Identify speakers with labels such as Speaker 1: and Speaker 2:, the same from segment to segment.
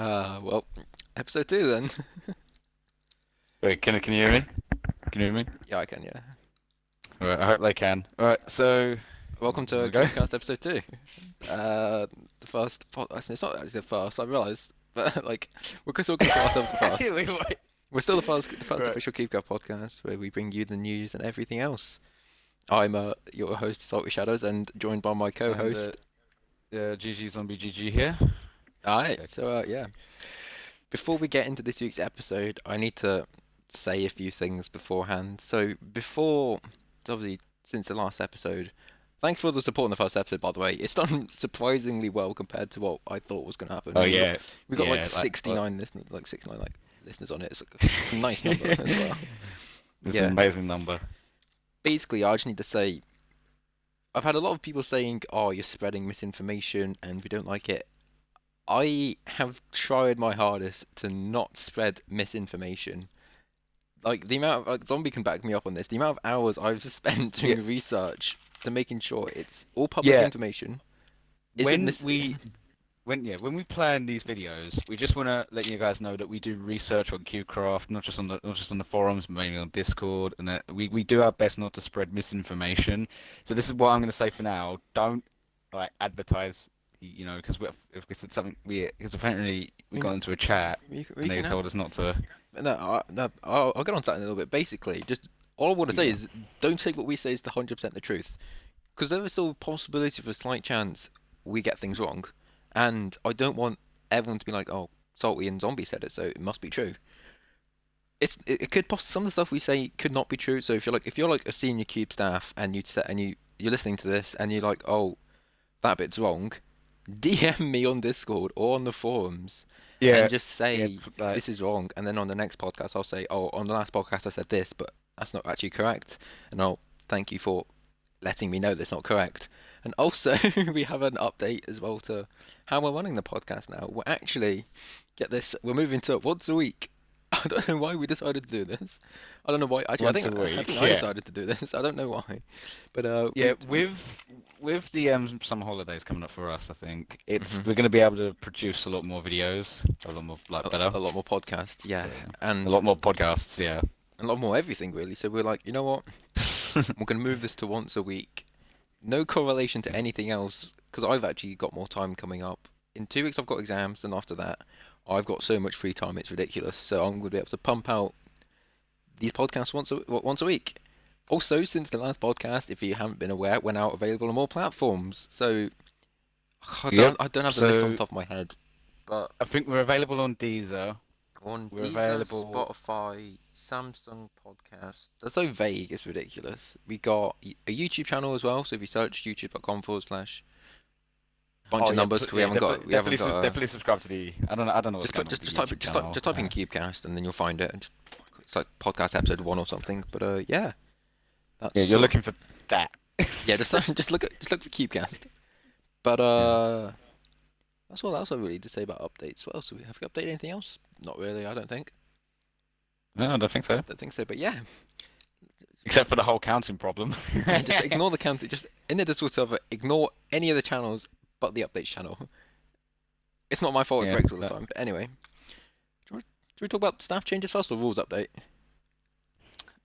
Speaker 1: Well, episode 2 then.
Speaker 2: Wait, can you hear me? Can you hear me?
Speaker 1: Yeah, I can, yeah.
Speaker 2: All right, I hope they can. All right, so
Speaker 1: Welcome
Speaker 2: here
Speaker 1: to
Speaker 2: we go.
Speaker 1: CubeCast episode 2. The first podcast. It's not actually the first, I realised, but like, we're still going to call ourselves the first.
Speaker 2: Wait.
Speaker 1: We're still the first
Speaker 2: Right,
Speaker 1: official CubeCast podcast where we bring you the news and everything else. I'm your host, Salty Shadows, and joined by my
Speaker 2: and
Speaker 1: co-host.
Speaker 2: GG Zombie GG here.
Speaker 1: Alright,
Speaker 2: Okay.
Speaker 1: so yeah. Before we get into this week's episode, I need to say a few things beforehand. Obviously, since the last episode, thanks for all the support in the first episode, by the way. It's done surprisingly well compared to what I thought was going to happen.
Speaker 2: Oh
Speaker 1: We got like
Speaker 2: yeah, like
Speaker 1: 69 listeners, listeners on it. It's like a nice number as well.
Speaker 2: it's an
Speaker 1: Yeah.
Speaker 2: amazing number.
Speaker 1: Basically, I just need to say, I've had a lot of people saying, "Oh, you're spreading misinformation, and we don't like it." I have tried my hardest to not spread misinformation. Like the amount of like Zombie can back me up on this. The amount of hours I've spent
Speaker 2: Yeah,
Speaker 1: doing research to making sure it's all public
Speaker 2: yeah.
Speaker 1: information. Isn't
Speaker 2: When
Speaker 1: mis
Speaker 2: we when we plan these videos, we just want to let you guys know that we do research on CubeCraft, not just on the forums, mainly on Discord, and that we do our best not to spread misinformation. So this is what I'm going to say for now. Don't like advertise, because it's something because apparently we
Speaker 1: we,
Speaker 2: got into a chat
Speaker 1: we
Speaker 2: and they
Speaker 1: can have
Speaker 2: told us not to.
Speaker 1: no, no I'll get on to that in a little bit. Basically, just all I want to say
Speaker 2: Yeah.
Speaker 1: is don't take what we say as the 100% the truth, because there is still a possibility of a slight chance we get things wrong, and I don't want everyone to be like, "Oh, Salty and Zombie said it, so it must be true." It could some of the stuff we say could not be true. So if you're like a senior Cube staff and you're listening to this and you're like, "Oh, that bit's wrong," DM me on Discord or on the forums and
Speaker 2: Yeah,
Speaker 1: just
Speaker 2: yeah,
Speaker 1: say
Speaker 2: like
Speaker 1: this is wrong. And then on the next podcast, I'll say, oh, on the last podcast I said this, but that's not actually correct. And I'll thank you for letting me know that's not correct. And also, we have an update as well to how we're running the podcast now. We're actually, get this, we're moving to once a week. I don't know why we decided to do this. I don't know why. Actually,
Speaker 2: once a
Speaker 1: I think
Speaker 2: week.
Speaker 1: I
Speaker 2: Yeah,
Speaker 1: decided to do this. I don't know why, but
Speaker 2: yeah. With the summer holidays coming up for us, I think
Speaker 1: mhm.
Speaker 2: we're going to be able to produce a lot more videos, a lot more like better,
Speaker 1: A lot more podcasts, yeah,
Speaker 2: a
Speaker 1: and
Speaker 2: lot more podcasts. Yeah.
Speaker 1: a lot more everything really. So we're like, you know what? We're gonna move this to once a week. No correlation to anything else because I've actually got more time coming up. In 2 weeks I've got exams, and after that I've got so much free time it's ridiculous. So I'm gonna be able to pump out these podcasts once a week. Also, since the last podcast, if you haven't been aware, it went out available on more platforms. So
Speaker 2: Yep.
Speaker 1: I don't have the list on
Speaker 2: So
Speaker 1: top of my head, but
Speaker 2: I think we're available on Deezer.
Speaker 1: on
Speaker 2: We're
Speaker 1: Deezer,
Speaker 2: available.
Speaker 1: Spotify, Samsung Podcast. They're so vague, it's ridiculous. We got a YouTube channel as well. So if you search youtube.com/bunch
Speaker 2: Oh
Speaker 1: of
Speaker 2: yeah,
Speaker 1: numbers, because
Speaker 2: yeah.
Speaker 1: we haven't got a
Speaker 2: Definitely subscribe to the. I don't know what's
Speaker 1: just
Speaker 2: going on with the
Speaker 1: just type
Speaker 2: YouTube channel.
Speaker 1: just type in CubeCast and then you'll find it. And it's like podcast episode 1 or something. But yeah, that's
Speaker 2: Yeah, you're
Speaker 1: sort of
Speaker 2: looking for that.
Speaker 1: yeah. Just look for CubeCast. But
Speaker 2: Yeah.
Speaker 1: that's all else I really need to say about updates. What else have we updated anything else? Not really, I don't think.
Speaker 2: No, I don't think so.
Speaker 1: Don't think so. But yeah,
Speaker 2: Except for the whole counting problem.
Speaker 1: yeah, just ignore the count. Just in the Discord server, ignore any of the channels but the updates channel. It's not my fault it
Speaker 2: Yeah.
Speaker 1: breaks all the time. But anyway, should we talk about staff changes first or rules update?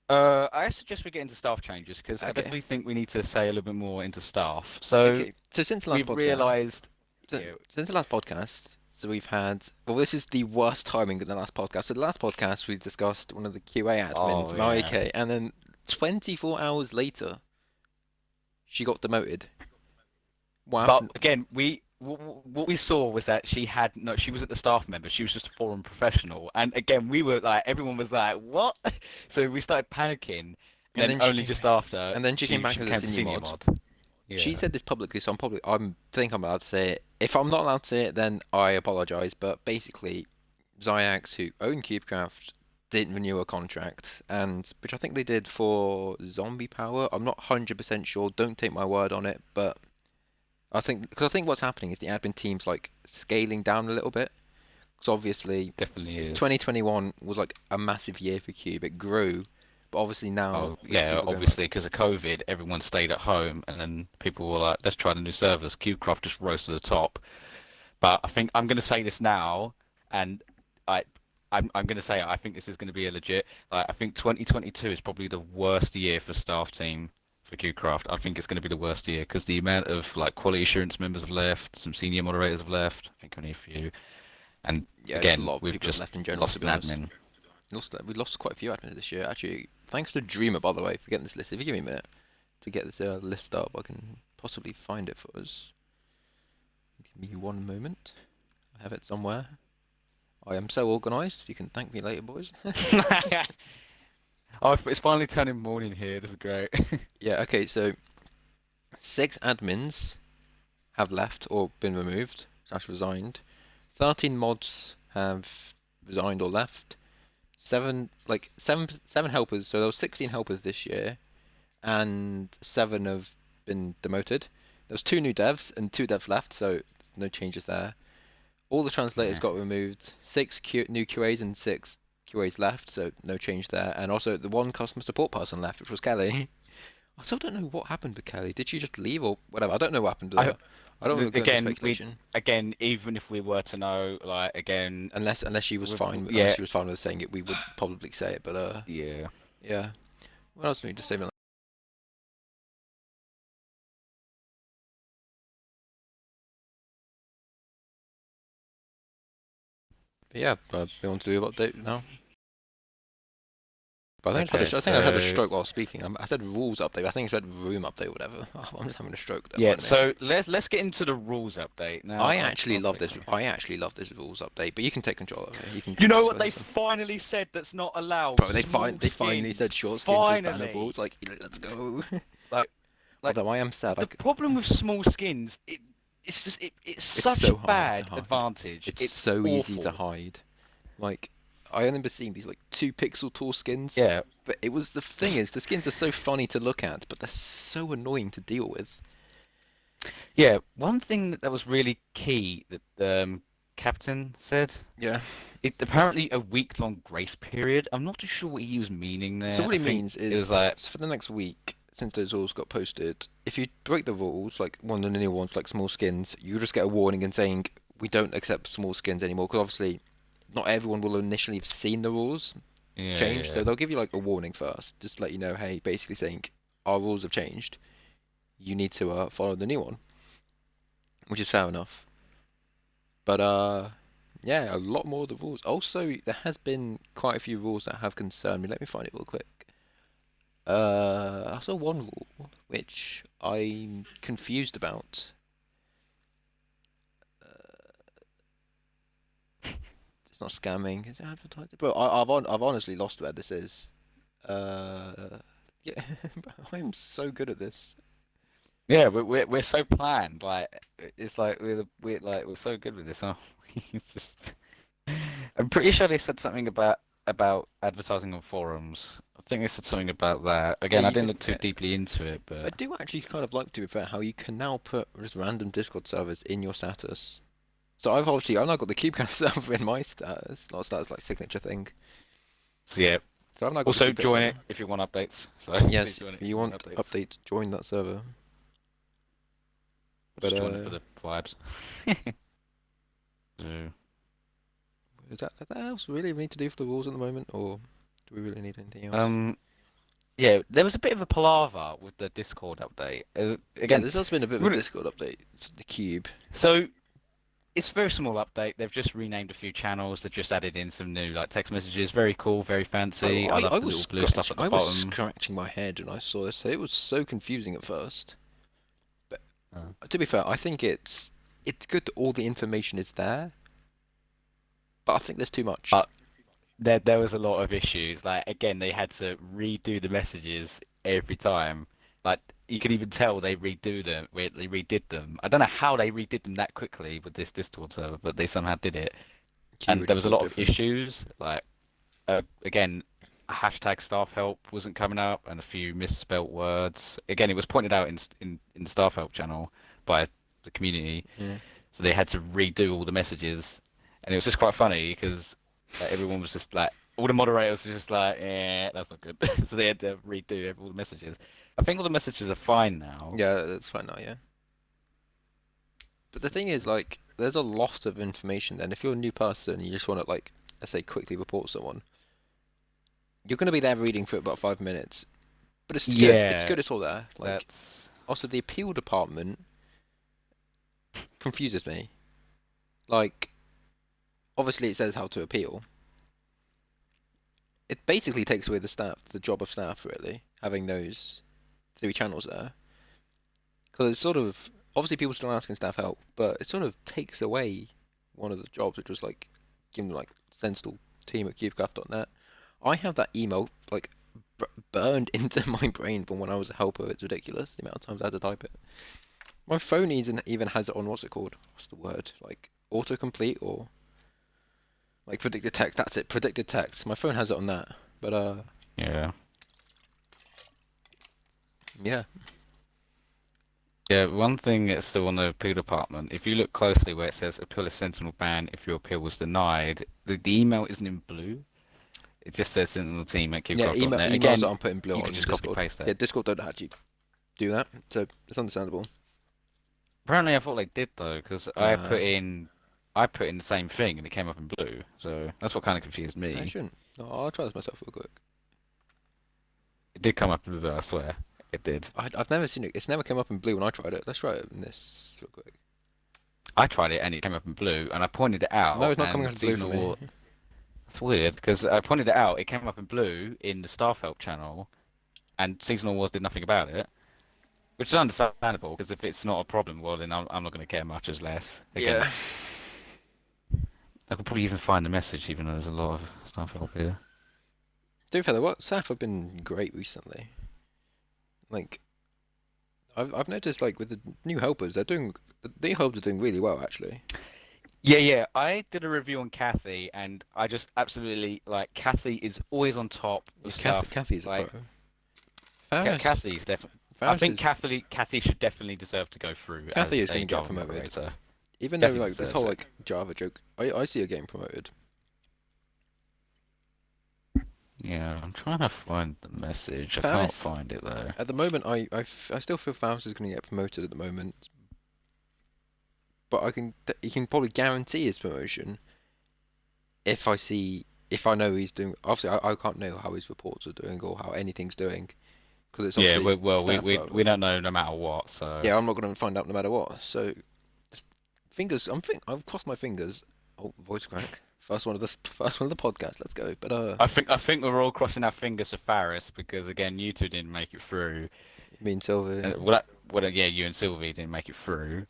Speaker 2: I suggest we get into staff changes because I
Speaker 1: Okay.
Speaker 2: definitely think we need to say a little bit more into staff. So
Speaker 1: Okay. So since the last
Speaker 2: we've
Speaker 1: podcast,
Speaker 2: realised, yeah,
Speaker 1: since the last podcast, so we've had. Well, this is the worst timing of the last podcast. So the last podcast we discussed one of the QA admins,
Speaker 2: oh yeah,
Speaker 1: Marike, and then 24 hours later, she got demoted. What
Speaker 2: but
Speaker 1: happened?
Speaker 2: again, what we saw was that she had no, she wasn't a staff member, she was just a forum professional, and again, we were like, everyone was like, what? So we started panicking, and
Speaker 1: And
Speaker 2: then
Speaker 1: then
Speaker 2: only just after
Speaker 1: and then she came back
Speaker 2: she
Speaker 1: as a
Speaker 2: became the
Speaker 1: senior
Speaker 2: senior
Speaker 1: mod.
Speaker 2: mod.
Speaker 1: She
Speaker 2: Yeah.
Speaker 1: said this publicly, so I'm think I'm allowed to say it. If I'm not allowed to say it, then I apologize. But basically, Xiax, who own CubeCraft, didn't renew a contract, and which I think they did for Zombie Power. I'm not 100% sure. Don't take my word on it, but I think what's happening is the admin team's like scaling down a little bit. Because obviously,
Speaker 2: Definitely is.
Speaker 1: 2021 was like a massive year for Cube. It grew, but obviously now
Speaker 2: Oh,
Speaker 1: we have
Speaker 2: yeah,
Speaker 1: people going like,
Speaker 2: obviously, because of COVID, everyone stayed at home, and then people were like, let's try the new servers. CubeCraft just rose to the top. But I think I'm going to say this now, and I I'm gonna say I think this is gonna be a legit. Like I think 2022 is probably the worst year for staff team for QCraft. I think it's gonna be the worst year because the amount of like quality assurance members have left, some senior moderators have left. I think only a few, and
Speaker 1: Yeah, just a
Speaker 2: again
Speaker 1: lot of
Speaker 2: we've
Speaker 1: people have
Speaker 2: just
Speaker 1: left in general, to
Speaker 2: lost
Speaker 1: be
Speaker 2: an
Speaker 1: honest.
Speaker 2: admin.
Speaker 1: We lost quite a few admins this year. Actually, thanks to Dreamer, by the way, for getting this list. If you give me a minute to get this list up, I can possibly find it for us. Give me one moment. I have it somewhere. I am so organised. You can thank me later, boys.
Speaker 2: Oh, it's finally turning morning here. This is great.
Speaker 1: Yeah, okay, so 6 admins have left or been removed, slash resigned. 13 mods have resigned or left. Seven helpers, so there were 16 helpers this year, and 7 have been demoted. There was 2 new devs and 2 devs left, so no changes there. All the translators
Speaker 2: Yeah.
Speaker 1: got removed. New QAs and 6 QAs left, so no change there. And also the one customer support person left, which was Kelly. I still don't know what happened with Kelly. Did she just leave or whatever? I don't know what happened to
Speaker 2: I
Speaker 1: her. I don't want to go into
Speaker 2: again
Speaker 1: speculation.
Speaker 2: even if we were to know, like again,
Speaker 1: Unless she was
Speaker 2: with
Speaker 1: fine, unless
Speaker 2: yeah
Speaker 1: she was fine with saying it, we would probably say it. But
Speaker 2: yeah.
Speaker 1: yeah. What else do we need to say? But yeah, we want to do an update now. But
Speaker 2: Okay,
Speaker 1: I think I had a
Speaker 2: so
Speaker 1: stroke while speaking. I said rules update. I think I said room update, or whatever. I'm just having a stroke. Don't
Speaker 2: yeah,
Speaker 1: mind me.
Speaker 2: so let's get into the rules update now. I'll take that.
Speaker 1: I actually love this rules update. But you can take control of it. You can
Speaker 2: You know what
Speaker 1: swear
Speaker 2: they
Speaker 1: this one.
Speaker 2: finally said that's not allowed?
Speaker 1: Bro,
Speaker 2: Small
Speaker 1: they finally
Speaker 2: skins.
Speaker 1: said short skins was bannable.
Speaker 2: Finally.
Speaker 1: It's like, let's go.
Speaker 2: Like like
Speaker 1: Although I am sad.
Speaker 2: the problem with small skins, it's
Speaker 1: It's
Speaker 2: such a
Speaker 1: so hard to
Speaker 2: bad
Speaker 1: hide.
Speaker 2: advantage.
Speaker 1: It's
Speaker 2: It's
Speaker 1: so easy to
Speaker 2: awful.
Speaker 1: hide. Like, I remember seeing these like 2 pixel tall skins.
Speaker 2: Yeah.
Speaker 1: But it was the thing is the skins are so funny to look at, but they're so annoying to deal with.
Speaker 2: Yeah, one thing that was really key that Captain said,
Speaker 1: Yeah.
Speaker 2: it apparently a week-long grace period. I'm not too sure what he was meaning
Speaker 1: So
Speaker 2: there.
Speaker 1: what
Speaker 2: I
Speaker 1: it
Speaker 2: think
Speaker 1: means
Speaker 2: it was
Speaker 1: is,
Speaker 2: like,
Speaker 1: so for the next week, since those rules got posted, if you break the rules, like one of the new ones, like small skins, you just get a warning and saying we don't accept small skins anymore. Because obviously, not everyone will initially have seen the rules
Speaker 2: yeah,
Speaker 1: change, so
Speaker 2: yeah,
Speaker 1: they'll give you like a warning first, just to let you know, hey, basically saying our rules have changed. You need to follow the new one, which is fair enough. But yeah, a lot more of the rules. Also, there has been quite a few rules that have concerned me. Let me find it real quick. I saw one rule which I'm confused about. It's not scamming. Is it advertising? Bro, I've honestly lost where this is. Yeah, I'm so good at this.
Speaker 2: yeah. We're so planned. Like it's like we're so good with this, huh? It's just. I'm pretty sure they said something about advertising on forums. I think they said something about that.
Speaker 1: Yeah,
Speaker 2: Again, I
Speaker 1: you
Speaker 2: didn't
Speaker 1: can.
Speaker 2: look too deeply into it,
Speaker 1: I
Speaker 2: but
Speaker 1: do actually kind of like, to be fair, how you can now put just random Discord servers in your status. So I've now got the CubeCast server in my status, not status like signature thing.
Speaker 2: so yeah.
Speaker 1: So I've now got the
Speaker 2: Also
Speaker 1: CubeCast
Speaker 2: join
Speaker 1: server.
Speaker 2: it if you want updates. So please
Speaker 1: Yes,
Speaker 2: join it
Speaker 1: if
Speaker 2: if
Speaker 1: you
Speaker 2: you want
Speaker 1: want
Speaker 2: updates.
Speaker 1: updates, join that server. But
Speaker 2: Just join it for the vibes. So,
Speaker 1: is that else really we need to do for the rules at the moment, or do we really need anything else?
Speaker 2: um, yeah, there was a bit of a palaver with the Discord update.
Speaker 1: Yeah,
Speaker 2: Again,
Speaker 1: there's also been a bit
Speaker 2: we
Speaker 1: of a
Speaker 2: wouldn't-
Speaker 1: Discord update. It's the Cube.
Speaker 2: so it's a very small update. They've just renamed a few channels. They've just added in some new like text messages. Very cool, very fancy. I love the little blue stuff at the
Speaker 1: I was
Speaker 2: bottom.
Speaker 1: scratching my head when I saw this. It was so confusing at first. But
Speaker 2: Uh,
Speaker 1: to be fair, I think it's good that all the information is there, but I think there's too much.
Speaker 2: But there was a lot of issues. Like again, they had to redo the messages every time. Like you could even tell they redid them. I don't know how they redid them that quickly with this Discord server, but they somehow did it.
Speaker 1: Cube
Speaker 2: And
Speaker 1: are
Speaker 2: there
Speaker 1: just
Speaker 2: was a
Speaker 1: all
Speaker 2: lot of
Speaker 1: different.
Speaker 2: issues. Like again, hashtag staff help wasn't coming up, and a few misspelt words. Again, it was pointed out in the staff help channel by the community,
Speaker 1: Yeah.
Speaker 2: so they had to redo all the messages, and it was just quite funny because everyone was just like, all the moderators were just like, "Yeah, that's not good," so they had to redo all the messages. I think all the messages are fine now.
Speaker 1: Yeah, that's fine now, yeah. But the thing is, like, there's a lot of information. Then if you're a new person and you just want to like, let's say, quickly report someone, you're going to be there reading for about 5 minutes. But it's good. It's
Speaker 2: Yeah,
Speaker 1: good. It's all there. Like
Speaker 2: that's
Speaker 1: also the appeal department confuses me. Like obviously it says how to appeal. It basically takes away the job of staff, really, having those three channels there. Because it's sort of obviously people still asking staff help, but it sort of takes away one of the jobs, which was like giving like sensible team at CubeCast.net. I have that email like burned into my brain from when I was a helper. It's ridiculous the amount of times I had to type it. My phone even has it on what's it called? What's the word? Like autocomplete or like predicted text. That's it, predicted text. My phone has it on that. But
Speaker 2: yeah.
Speaker 1: yeah,
Speaker 2: Yeah, one thing that's still on the appeal department, if you look closely where it says appeal a Sentinel ban if your appeal was denied, the email isn't in blue. It just says Sentinel team at
Speaker 1: yeah.
Speaker 2: cubecraft.net.
Speaker 1: Emails that
Speaker 2: Again,
Speaker 1: I'm putting blue
Speaker 2: you
Speaker 1: on
Speaker 2: could just copy
Speaker 1: Discord.
Speaker 2: paste
Speaker 1: Yeah,
Speaker 2: it.
Speaker 1: Discord don't actually do that, so it's understandable.
Speaker 2: Apparently, I thought they did though, because
Speaker 1: Nah,
Speaker 2: I put in the same thing and it came up in blue. So that's what kind of confused
Speaker 1: I
Speaker 2: me.
Speaker 1: shouldn't. No, I'll try this myself real quick.
Speaker 2: It did come up in blue, I swear. It did.
Speaker 1: I've never seen it. It's never come up in blue when I tried it. Let's try it in this real quick.
Speaker 2: I tried it and it came up in blue, and I pointed it
Speaker 1: No,
Speaker 2: out,
Speaker 1: it's not coming up
Speaker 2: and
Speaker 1: in blue for
Speaker 2: Seasonal
Speaker 1: me.
Speaker 2: War. It's weird because I pointed it out. It came up in blue in the staff help channel, and Seasonal Wars did nothing about it, which is understandable because if it's not a problem, well then I'm not going to care much as less. Again,
Speaker 1: Yeah.
Speaker 2: I could probably even find the message, even though there's a lot of staff help here.
Speaker 1: To be fair, what staff have been great recently. Like I've noticed, like with the new helpers, the new helpers are doing really well actually.
Speaker 2: Yeah, yeah. I did a review on Kathy, and I just absolutely like Kathy is always on top
Speaker 1: Yeah,
Speaker 2: of stuff.
Speaker 1: Kathy's a pro.
Speaker 2: Like
Speaker 1: Faris,
Speaker 2: Kathy's definitely. I
Speaker 1: Faris
Speaker 2: think
Speaker 1: is
Speaker 2: Kathy should definitely deserve to go through
Speaker 1: Kathy
Speaker 2: as
Speaker 1: is going
Speaker 2: a
Speaker 1: to get
Speaker 2: Java
Speaker 1: promoted.
Speaker 2: moderator.
Speaker 1: Even though
Speaker 2: Kathy
Speaker 1: like this
Speaker 2: deserves
Speaker 1: whole
Speaker 2: it.
Speaker 1: like Java joke, I see her getting promoted.
Speaker 2: Yeah, I'm trying to find the message. I can't
Speaker 1: Faris
Speaker 2: find it though.
Speaker 1: at the moment, I still feel Faris is going to get promoted at the moment, but he can probably guarantee his promotion if I know he's doing. Obviously, I can't know how his reports are doing or how anything's doing because it's
Speaker 2: Yeah,
Speaker 1: obviously
Speaker 2: well,
Speaker 1: staff
Speaker 2: we
Speaker 1: level.
Speaker 2: don't know no matter what. So
Speaker 1: Yeah, I'm not going to find out no matter what. So, just fingers. I've crossed my fingers. Oh, voice crack. First one of the podcast. Let's go. But
Speaker 2: I think we're all crossing our fingers for Faris because again, you two didn't make it through.
Speaker 1: you mean Silver?
Speaker 2: Yeah, you and Sylvie didn't make it through.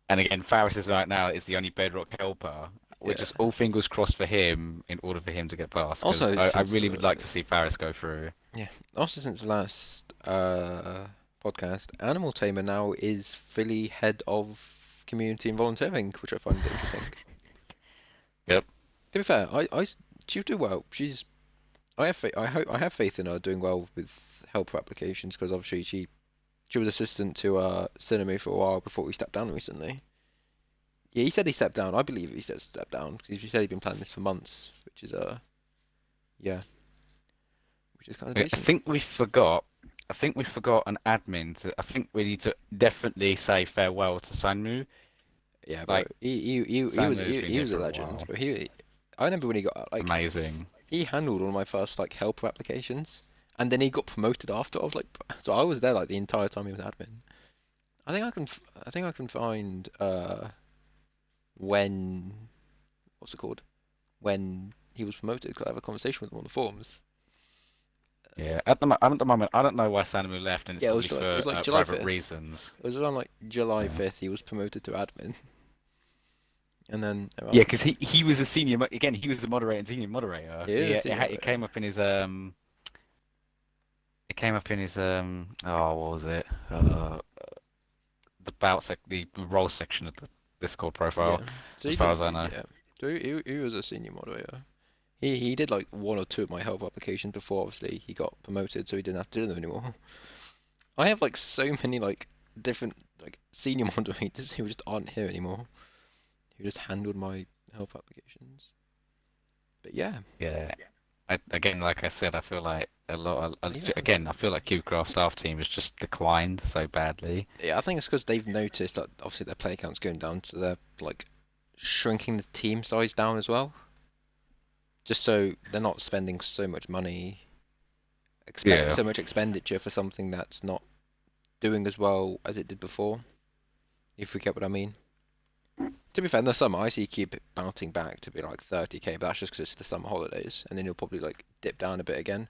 Speaker 2: And again, Faris is right now is the only bedrock helper. We're
Speaker 1: Yeah.
Speaker 2: just all fingers crossed for him in order for him to get past because
Speaker 1: Also,
Speaker 2: I
Speaker 1: since
Speaker 2: really
Speaker 1: the
Speaker 2: would like to see Faris go through.
Speaker 1: yeah, also since the last podcast, Animal Tamer now is fully head of community and volunteering, which I find interesting.
Speaker 2: Yep.
Speaker 1: To be fair, she'll do well. I hope I have faith in her doing well with helper applications because obviously she was assistant to Cinema for a while before he stepped down recently. Yeah, he said he stepped down. I believe he said step down because he said he'd been planning this for months, which is yeah, which is kind of
Speaker 2: I
Speaker 1: decent.
Speaker 2: think we forgot. I think we forgot an admin. I think we need to definitely say farewell to Sanmu.
Speaker 1: Yeah, bro.
Speaker 2: Like
Speaker 1: He
Speaker 2: Sanmu's been
Speaker 1: he
Speaker 2: here
Speaker 1: was a
Speaker 2: for a
Speaker 1: legend.
Speaker 2: while.
Speaker 1: But I remember when he got like
Speaker 2: Amazing.
Speaker 1: he handled one of my first like helper applications, and then he got promoted after. I was like, so I was there like the entire time he was admin. I think I can find when what's it called when he was promoted. Cause I have a conversation with him on the forums.
Speaker 2: Yeah. At the moment, I don't know why Sanmu left, and it's
Speaker 1: Yeah,
Speaker 2: probably
Speaker 1: it
Speaker 2: for
Speaker 1: was like July
Speaker 2: private
Speaker 1: 5th.
Speaker 2: reasons.
Speaker 1: It was around like July
Speaker 2: Yeah.
Speaker 1: 5th. He was promoted to admin, and then
Speaker 2: Yeah,
Speaker 1: around
Speaker 2: because he was a senior again. He was a moderator and senior moderator.
Speaker 1: he is a senior
Speaker 2: It came
Speaker 1: moderator.
Speaker 2: up in his It came up in his oh what was it the role section of the Discord profile,
Speaker 1: Yeah. So
Speaker 2: as
Speaker 1: he
Speaker 2: far
Speaker 1: did.
Speaker 2: as I know.
Speaker 1: Yeah. So he was a senior moderator. He did like one or two of my help applications before obviously he got promoted, so he didn't have to do them anymore. I have like so many like different like senior moderators who just aren't here anymore, who just handled my help applications. But yeah,
Speaker 2: Yeah. Again, like I said, I feel like
Speaker 1: yeah,
Speaker 2: again, I feel like CubeCraft staff team has just declined so badly.
Speaker 1: yeah. I think it's because they've noticed that obviously their player count's going down, so they're like shrinking the team size down as well, just so they're not spending
Speaker 2: Yeah.
Speaker 1: so much expenditure for something that's not doing as well as it did before. If we get what I mean. To be fair, in the summer I see Cube bouncing back to be like 30k, but that's just because it's the summer holidays, and then you'll probably like dip down a bit again.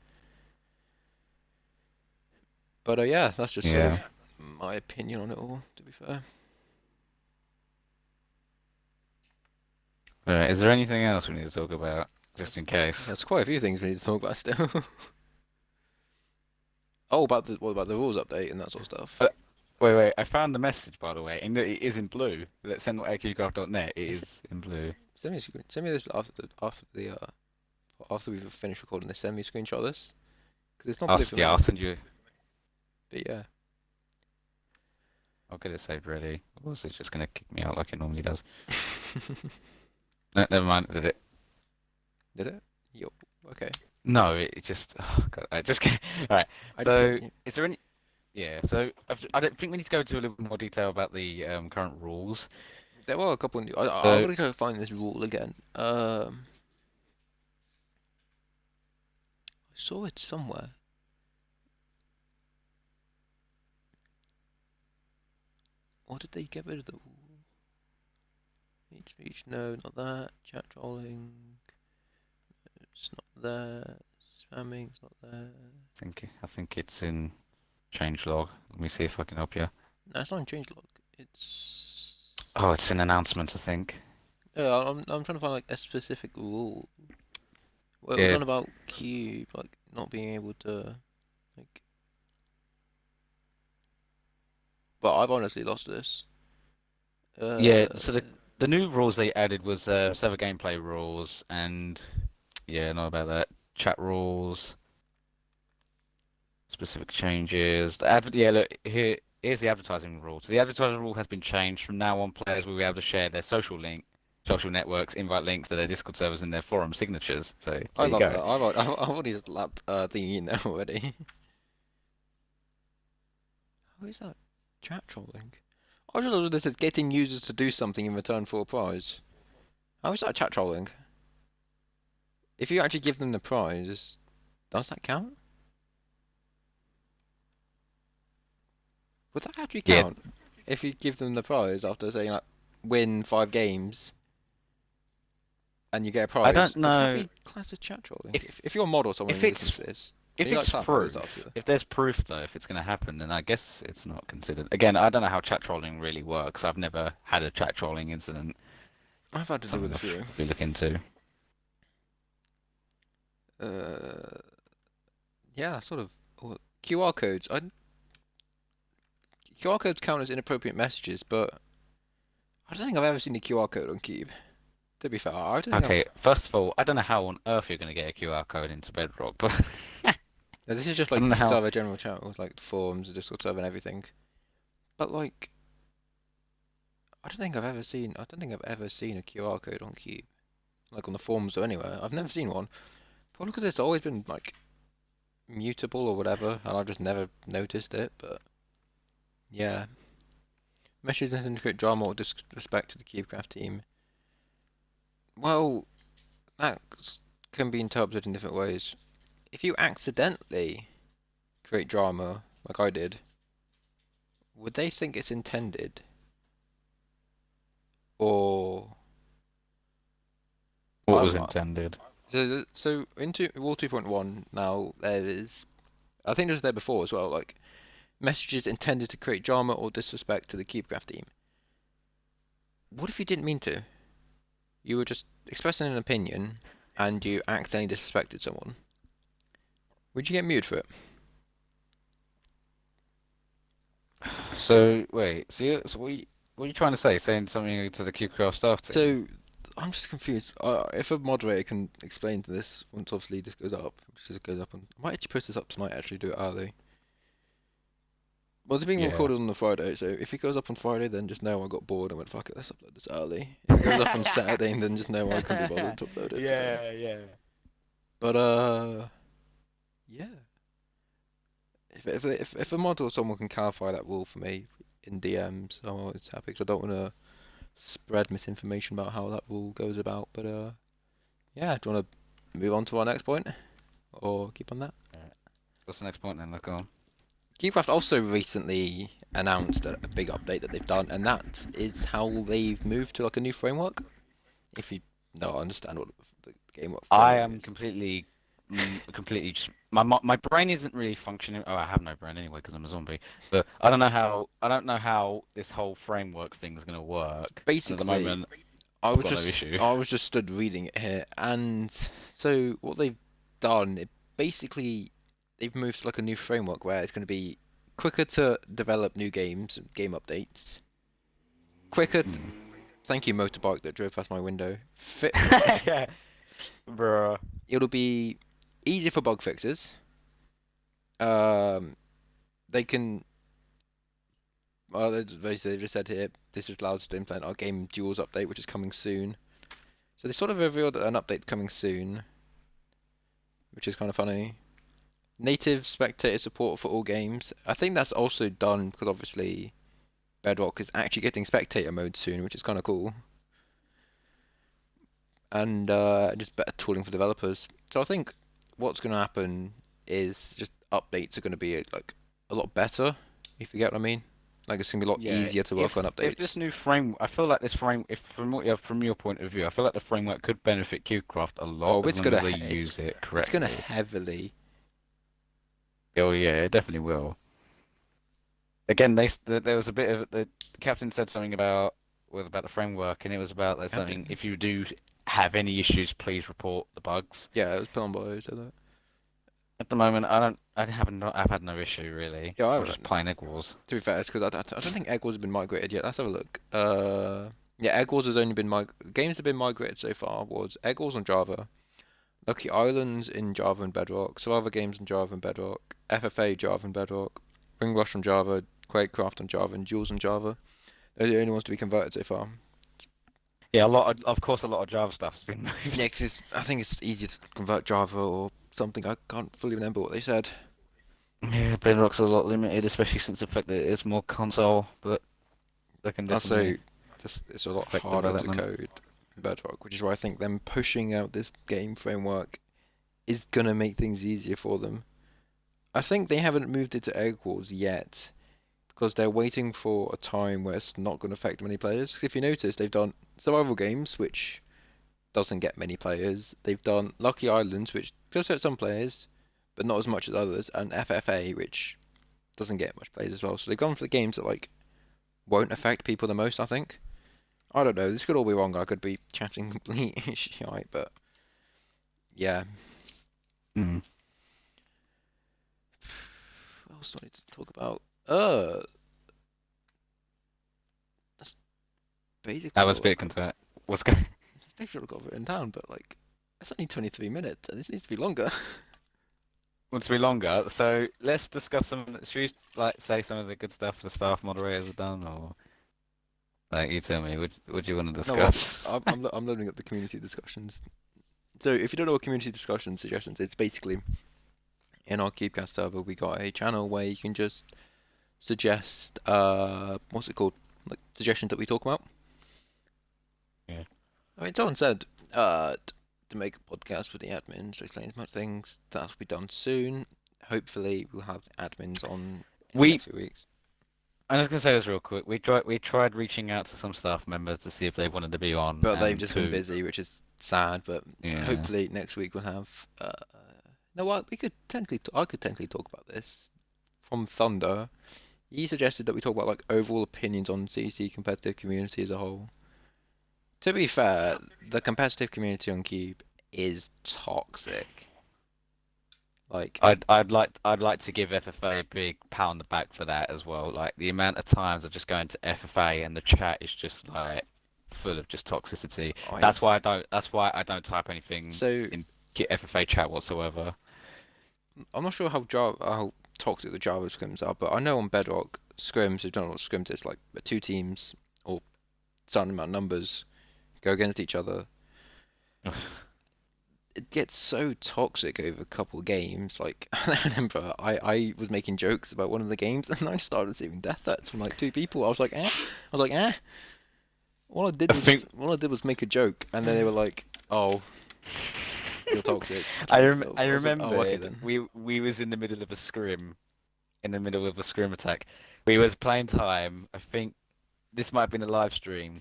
Speaker 1: But yeah, that's just sort
Speaker 2: Yeah.
Speaker 1: of my opinion on it all. To be fair,
Speaker 2: Is there anything else we need to talk about, just
Speaker 1: there's,
Speaker 2: in case?
Speaker 1: there's quite a few things we need to talk about still. Oh, about the what about the rules update and that sort of stuff?
Speaker 2: Uh, wait. I found the message, by the way, and it is in blue. That send@qcraft.net. It
Speaker 1: If
Speaker 2: is in blue.
Speaker 1: send me this after we've finished recording this. Send me a screenshot of this because it's not blue for
Speaker 2: Yeah, I'll
Speaker 1: me.
Speaker 2: send you.
Speaker 1: But yeah,
Speaker 2: I'll get it saved ready. Or is it just gonna kick me out like it normally does? No, never mind. Did it?
Speaker 1: did it? Yo, okay.
Speaker 2: No, it just. Oh God, I just. All right.
Speaker 1: I just
Speaker 2: So,
Speaker 1: continue.
Speaker 2: is there any? Yeah. So, I don't think we need to go into a little bit more detail about the current rules.
Speaker 1: There were a couple new. I
Speaker 2: So,
Speaker 1: gotta go find this rule again. I saw it somewhere. Or did they get rid of the rule? Hate speech? No, not that. Chat trolling? It's not there. Spamming? It's not there.
Speaker 2: I think it's in changelog. Let me see if I can help you.
Speaker 1: No, it's not in changelog. It's.
Speaker 2: Oh, it's in announcements, I think.
Speaker 1: I'm trying to find like a specific rule. Well, it was
Speaker 2: Yeah.
Speaker 1: on about Cube, like not being able to like. But I've honestly lost this.
Speaker 2: Yeah.
Speaker 1: Uh,
Speaker 2: So the new rules they added was server gameplay rules and yeah, not about that. Chat rules, specific changes. Yeah, look here's the advertising rule. So the advertising rule has been changed. From now on, players will be able to share their social networks, invite links to their Discord servers and their forum signatures. So
Speaker 1: I
Speaker 2: there you
Speaker 1: love
Speaker 2: go.
Speaker 1: that. I've already just lapped thingy in there already. How is that chat trolling? I just thought this is getting users to do something in return for a prize. How is that chat trolling? If you actually give them the prize, does that count? Would that actually
Speaker 2: Yeah,
Speaker 1: count? If you give them the prize after saying like win 5 games and you get a
Speaker 2: I don't
Speaker 1: prize, would that
Speaker 2: know
Speaker 1: be classed as chat trolling?
Speaker 2: if
Speaker 1: If you're a mod or someone
Speaker 2: if
Speaker 1: who listens
Speaker 2: it's
Speaker 1: to this, can
Speaker 2: if
Speaker 1: you like
Speaker 2: it's
Speaker 1: clarify this
Speaker 2: proof.
Speaker 1: after?
Speaker 2: If there's proof though, if it's going to happen, then I guess it's not considered. Again, I don't know how chat trolling really works. I've never had a chat trolling incident.
Speaker 1: I've had to do with
Speaker 2: Something
Speaker 1: a
Speaker 2: I should
Speaker 1: few.
Speaker 2: probably look into.
Speaker 1: Uh, yeah, sort of. QR codes. QR codes count as inappropriate messages, but I don't think I've ever seen a QR code on Cube. To be fair, I don't think
Speaker 2: Okay,
Speaker 1: I've.
Speaker 2: first of all, I don't know how on earth you're going to get a QR code into Bedrock, but
Speaker 1: No, this is just
Speaker 2: I
Speaker 1: like
Speaker 2: don't know how.
Speaker 1: server general chat with like the forums, the Discord server, and everything. But like, I don't think I've ever seen a QR code on Cube, like on the forums or anywhere. I've never seen one. Probably because it's always been like mutable or whatever, and I've just never noticed it. But yeah, messages that indicate drama or disrespect to the CubeCraft team. Well, that can be interpreted in different ways. If you accidentally create drama, like I did, would they think it's intended? Or
Speaker 2: What was
Speaker 1: I'm
Speaker 2: intended?
Speaker 1: so into Rule 2.1 now there is I think it was there before as well, like messages intended to create drama or disrespect to the CubeCraft team. What if you didn't mean to? You were just expressing an opinion and you accidentally disrespected someone. Would you get muted for it?
Speaker 2: So wait, so what are you trying to say? Saying something to the QCraft staff team?
Speaker 1: So I'm just confused. If a moderator can explain to this once obviously this goes up, which just goes up on, I might actually post this up tonight. Actually, do it early. Well, it's being
Speaker 2: Yeah.
Speaker 1: recorded on the Friday, so if it goes up on Friday, then just know I got bored and went, fuck it, let's upload this early. If it goes up on Saturday, then just know I couldn't be bothered to upload it today.
Speaker 2: Yeah.
Speaker 1: But, yeah. If a mod or someone can clarify that rule for me in DMs, I'm always happy, because I don't want to spread misinformation about how that rule goes about. But yeah, do you want to move on to our next point or keep on that?
Speaker 2: Alright. What's the next point then? Look on.
Speaker 1: CubeCraft also recently announced a big update that they've done, and that is how they've moved to like a new framework. If you don't understand what the game what
Speaker 2: I
Speaker 1: framework
Speaker 2: am
Speaker 1: is,
Speaker 2: completely just my brain isn't really functioning. Oh, I have no brain anyway because I'm a zombie. But I don't know how this whole framework thing is gonna work. And at the
Speaker 1: basically,
Speaker 2: moment, I've got no issue.
Speaker 1: I was just stood reading it here, and so what they've done, basically they've moved to like a new framework where it's going to be quicker to develop new games, game updates, quicker.
Speaker 2: Mm.
Speaker 1: Thank you, motorbike that drove past my window.
Speaker 2: Yeah, bruh.
Speaker 1: It'll be easier for bug fixes. Um, they can. Well, they just said here this is allows us to implement our game duels update, which is coming soon. So they sort of revealed an update coming soon, which is kind of funny. Native spectator support for all games. I think that's also done because obviously Bedrock is actually getting spectator mode soon, which is kind of cool. And just better tooling for developers. So I think what's going to happen is just updates are going to be like a lot better, if you get what I mean. Like it's going to be a lot
Speaker 2: Yeah,
Speaker 1: easier to work on
Speaker 2: if
Speaker 1: updates.
Speaker 2: this new frame, I feel like this frame, if from what you from your point of view, I feel like the framework could benefit CubeCraft a lot
Speaker 1: Oh,
Speaker 2: as long as they use it
Speaker 1: it's gonna
Speaker 2: correctly.
Speaker 1: heavily.
Speaker 2: Oh yeah, it definitely will. Again, there was a bit of the captain said something about the framework, and it was about there's
Speaker 1: Okay.
Speaker 2: something if you do have any issues, please report the bugs.
Speaker 1: Yeah, it was put on by who said that.
Speaker 2: At the moment, I've had no issue really.
Speaker 1: Yeah, I
Speaker 2: I was just
Speaker 1: haven't.
Speaker 2: playing Egg Wars.
Speaker 1: To be fair, it's because I don't think Egg Wars has been migrated yet. Let's have a look. Yeah, Egg Wars has only been games have been migrated so far was Egg Wars on Java, Lucky Islands in Java and Bedrock, some other games in Java and Bedrock, FFA Java and Bedrock, Ring Rush on Java, Quakecraft on Java, and Jules on Java. They're the only ones to be converted so far.
Speaker 2: Yeah, of course, a lot of Java stuff's been
Speaker 1: Yeah,
Speaker 2: moved.
Speaker 1: 'cause I think it's easier to convert Java or something. I can't fully remember what they said.
Speaker 2: Yeah, Bedrock's a lot limited, especially since the fact that it's more console, but they can
Speaker 1: Also,
Speaker 2: definitely
Speaker 1: it's a lot
Speaker 2: affect
Speaker 1: harder to
Speaker 2: development.
Speaker 1: code in Bedrock, which is why I think them pushing out this game framework is gonna make things easier for them. I think they haven't moved it to Egg Wars yet because they're waiting for a time where it's not going to affect many players. 'Cause if you notice, they've done survival games, which doesn't get many players. They've done Lucky Islands, which does get some players, but not as much as others, and FFA, which doesn't get much players as well. So they've gone for the games that like won't affect people the most, I think. I don't know. This could all be wrong. I could be chatting complete shite, but yeah.
Speaker 2: Mm.
Speaker 1: What else do I need to talk about? That's basically
Speaker 2: That was a
Speaker 1: all
Speaker 2: bit concerned. What's going?
Speaker 1: that's basically all I've got written down. But like, that's only 23 minutes, and this needs to be longer.
Speaker 2: Want to be longer? So let's discuss some. Should we like say some of the good stuff the staff moderators have done, or like you tell me? What do you want to
Speaker 1: No, I'm
Speaker 2: discuss?
Speaker 1: I'm loading up the community discussions. So if you don't know what community discussion suggestions, it's basically in our CubeCast server we got a channel where you can just suggest what's it called, like suggestions that we talk about.
Speaker 2: Yeah.
Speaker 1: I mean, someone said to make a podcast with the admins to explain as much things. That'll be done soon. Hopefully, we'll have admins on in the
Speaker 2: We
Speaker 1: next few weeks.
Speaker 2: I'm just gonna say this real quick. We tried reaching out to some staff members to see if they wanted to be on,
Speaker 1: But they've
Speaker 2: and
Speaker 1: just been
Speaker 2: two.
Speaker 1: busy, which is sad. But
Speaker 2: Yeah.
Speaker 1: hopefully next week we'll have. No, what we could technically. I could technically talk about this from Thunder. He suggested that we talk about like overall opinions on CC competitive community as a whole. To be fair, the competitive community on Cube is toxic. Like,
Speaker 2: I'd like to give FFA a big pat on the back for that as well. Like the amount of times I just go into FFA and the chat is just like full of just toxicity.
Speaker 1: I've
Speaker 2: That's why I don't type anything
Speaker 1: so
Speaker 2: in FFA chat whatsoever.
Speaker 1: I'm not sure how toxic the Java scrims are, but I know on Bedrock scrims, if you don't know what scrims is, like two teams or certain amount of numbers go against each other. It gets so toxic over a couple of games. Like I remember I was making jokes about one of the games and I started receiving death threats from like two people. I was like, eh. I was like, eh.
Speaker 2: I think
Speaker 1: all I did was make a joke, and then they were like, "Oh, you're toxic. Kill
Speaker 2: I
Speaker 1: yourself." I was like, "Oh, okay
Speaker 2: remembered
Speaker 1: then."
Speaker 2: we was in the middle of a scrim, in the middle of a scrim attack. We was playing time. I think this might have been a live stream,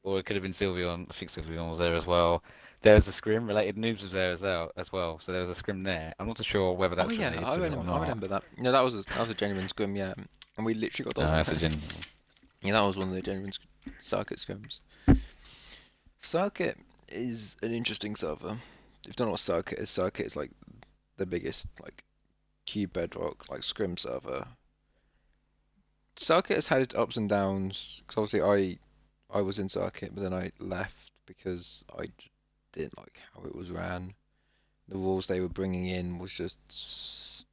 Speaker 2: or it could have been Sylveon. I think Sylveon was there as well. There was a scrim related. Noobs was there as well. So there was a scrim there. I'm not too sure whether
Speaker 1: Oh
Speaker 2: that's
Speaker 1: yeah,
Speaker 2: related to it or
Speaker 1: I
Speaker 2: not.
Speaker 1: remember that. No, that was a genuine scrim, yeah. And we literally got
Speaker 2: No,
Speaker 1: told
Speaker 2: that's a
Speaker 1: about it.
Speaker 2: gen.
Speaker 1: Yeah, that was one of the genuine circuit scrims. Circuit is an interesting server. If you don't know what Circuit is like the biggest like Cube Bedrock like scrim server. Circuit has had its ups and downs. Because obviously I was in Circuit, but then I left because didn't like how it was ran. The rules they were bringing in was just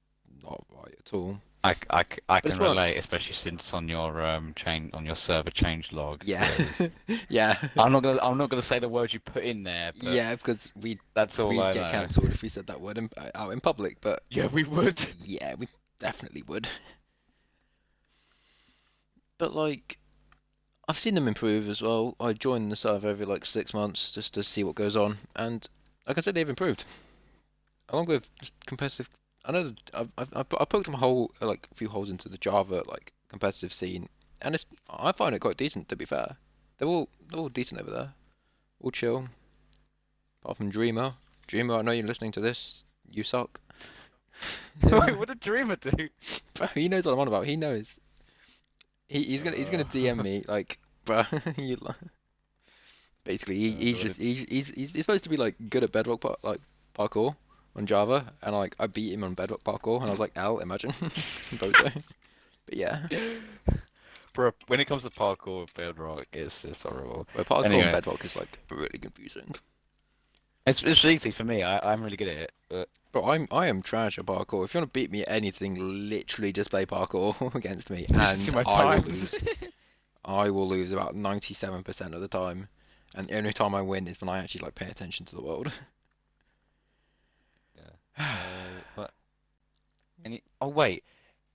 Speaker 1: not right at all.
Speaker 2: I
Speaker 1: But
Speaker 2: can
Speaker 1: it's worked.
Speaker 2: relate, especially since on your server change log,
Speaker 1: Yeah,
Speaker 2: there's
Speaker 1: yeah,
Speaker 2: I'm not gonna say the words you put in there, but
Speaker 1: yeah. Because
Speaker 2: that's all
Speaker 1: we'd
Speaker 2: I
Speaker 1: get
Speaker 2: know.
Speaker 1: cancelled if we said that word out in public. But
Speaker 2: Yeah, we would.
Speaker 1: yeah, we definitely would. But like, I've seen them improve as well. I join the server every like 6 months just to see what goes on, and I can say they've improved. Along with just competitive, I know that I've poked them a hole like a few holes into the Java like competitive scene, and I find it quite decent to be fair. They're all decent over there, all chill. Apart from Dreamer, Dreamer, I know you're listening to this. You suck.
Speaker 2: Wait, what did Dreamer do?
Speaker 1: Bro, he knows what I'm on about. He knows. He's gonna DM
Speaker 2: Uh,
Speaker 1: me like, bro, you basically he's
Speaker 2: what
Speaker 1: just
Speaker 2: did...
Speaker 1: he's supposed to be like good at bedrock like parkour on Java, and like I beat him on bedrock parkour, and I was like, Al, imagine, Bozo. But yeah,
Speaker 2: Bro, when it comes to parkour with Bedrock, it's just horrible.
Speaker 1: well, parkour on
Speaker 2: Anyway,
Speaker 1: bedrock is like really confusing.
Speaker 2: it's easy for me. I'm really good at it, but
Speaker 1: But I am trash at parkour. If you want to beat me at anything, literally just play parkour against me,
Speaker 2: you should see
Speaker 1: and
Speaker 2: my
Speaker 1: I will
Speaker 2: times.
Speaker 1: lose. I will lose about 97% of the time, and the only time I win is when I actually like pay attention to the world.
Speaker 2: Yeah. But oh wait,